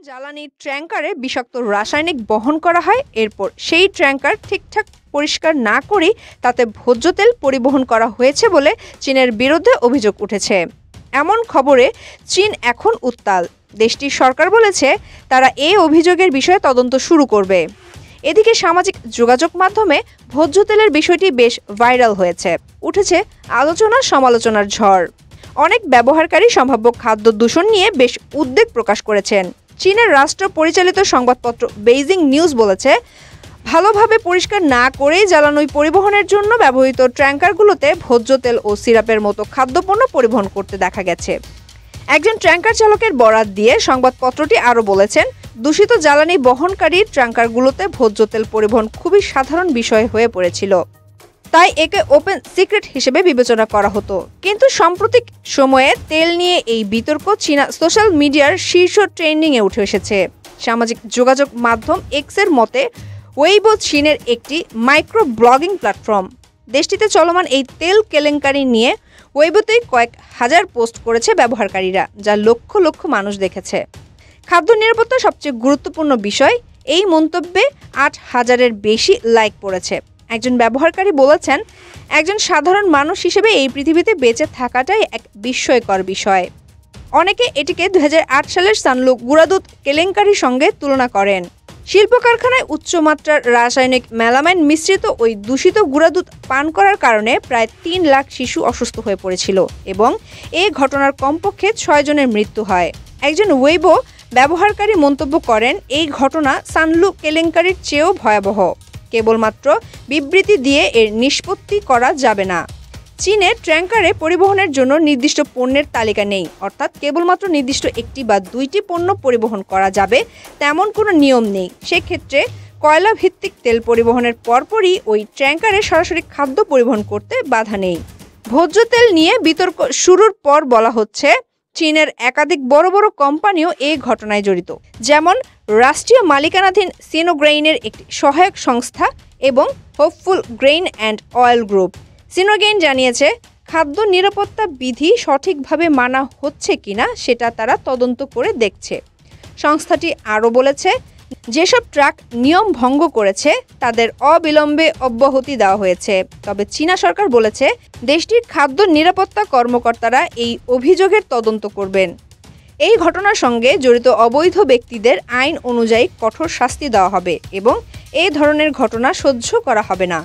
জ্বালানি ট্যাঙ্কারে বিষাক্ত রাসায়নিক বহন করা হয়, এরপর সেই ট্যাঙ্কার ঠিকঠাক পরিষ্কার না করেই তাতে ভোজ্য তেল পরিবহন করা হয়েছে বলে চীনের বিরুদ্ধে অভিযোগ উঠেছে। এমন খবরে চীন এখন উত্তাল। দেশটির সরকার বলেছে তারা এই অভিযোগের বিষয়ে তদন্ত শুরু করবে। এদিকে সামাজিক যোগাযোগ মাধ্যমে ভোজ্য তেলের বিষয়টি বেশ ভাইরাল হয়েছে, উঠেছে আলোচনা সমালোচনার ঝড়। অনেক ব্যবহারকারী সম্ভাব্য খাদ্য দূষণ নিয়ে বেশ উদ্বেগ প্রকাশ করেছেন। চীনের রাষ্ট্র পরিচালিত সংবাদপত্র বেইজিং নিউজ বলেছে, ভালোভাবে পরিষ্কার না করেই জ্বালানি পরিবহনের জন্য ব্যবহৃত ট্যাঙ্কারগুলোতে ভোজ্য তেল ও সিরাপের মতো খাদ্যপণ্য পরিবহন করতে দেখা গেছে। একজন ট্যাঙ্কার চালকের বরাত দিয়ে সংবাদপত্রটি আরও বলেছেন, দূষিত জ্বালানি বহনকারী ট্যাঙ্কারগুলোতে ভোজ্য তেল পরিবহন খুবই সাধারণ বিষয় হয়ে পড়েছিল, তাই একে ওপেন সিক্রেট হিসেবে বিবেচনা করা হতো। কিন্তু সাম্প্রতিক সময়ে তেল নিয়ে এই বিতর্ক চীনা সোশ্যাল মিডিয়ার শীর্ষ ট্রেন্ডিংয়ে উঠে এসেছে। সামাজিক যোগাযোগ মাধ্যম এক্সের মতে ওয়েইবো চীনের একটি মাইক্রো ব্লগিং প্ল্যাটফর্ম। দেশটিতে চলমান এই তেল কেলেঙ্কারি নিয়ে ওয়েইবোতে কয়েক হাজার পোস্ট করেছে ব্যবহারকারীরা, যা লক্ষ লক্ষ মানুষ দেখেছে। খাদ্য নিরাপত্তা সবচেয়ে গুরুত্বপূর্ণ বিষয়, এই মন্তব্যে ৮,০০০-এর বেশি লাইক পড়েছে। একজন ব্যবহারকারী বলেছেন, একজন সাধারণ মানুষ হিসেবে এই পৃথিবীতে বেঁচে থাকাটাই এক বিস্ময়কর বিষয়। অনেকে এটিকে ২০০৮ সালের সানলু গুঁড়াদুধ কেলেঙ্কারির সঙ্গে তুলনা করেন। শিল্প কারখানায় উচ্চমাত্রার রাসায়নিক মেলামাইন মিশ্রিত ওই দূষিত গুঁড়াদুধ পান করার কারণে প্রায় ৩ লাখ শিশু অসুস্থ হয়ে পড়েছিল এবং এই ঘটনার কমপক্ষে ৬ জনের মৃত্যু হয়। একজন ওয়েইবো ব্যবহারকারী মন্তব্য করেন, এই ঘটনা সানলু কেলেঙ্কারির চেয়েও ভয়াবহ। কেবলমাত্র বিবৃতি দিয়ে এর নিষ্পত্তি করা যাবে না। চীনে ট্যাঙ্কারে পরিবহনের জন্য নির্দিষ্ট পণ্যের তালিকা নেই, অর্থাৎ কেবলমাত্র নির্দিষ্ট একটি বা দুইটি পণ্য পরিবহন করা যাবে তেমন কোনো নিয়ম নেই। সেক্ষেত্রে কয়লা ভিত্তিক তেল পরিবহনের পরপরই ওই ট্যাঙ্কারে সরাসরি খাদ্য পরিবহন করতে বাধা নেই। ভোজ্য তেল নিয়ে বিতর্ক শুরুর পর বলা হচ্ছে, চীনের একাধিক বড় বড় কোম্পানিও এই ঘটনায় জড়িত, যেমন রাষ্ট্রীয় মালিকানাধীন সিনোগ্রেইনের একটি সহায়ক সংস্থা এবং hopeful grain and oil group. Sinograin জানিয়েছে, খাদ্য নিরাপত্তা বিধি সঠিকভাবে মানা হচ্ছে কিনা সেটা তারা তদন্ত করে দেখছে। সংস্থাটি আরও বলেছে, যেসব ট্রাক নিয়ম ভঙ্গ করেছে তাদের অবিলম্বে অব্যাহতি দেওয়া হয়েছে। তবে চীনা সরকার বলেছে, দেশটির খাদ্য নিরাপত্তা কর্মকর্তারা এই অভিযোগের তদন্ত করবেন। এই ঘটনার সঙ্গে জড়িত অবৈধ ব্যক্তিদের আইন অনুযায়ী কঠোর শাস্তি দেওয়া হবে এবং এই ধরনের ঘটনা সহ্য করা হবে না।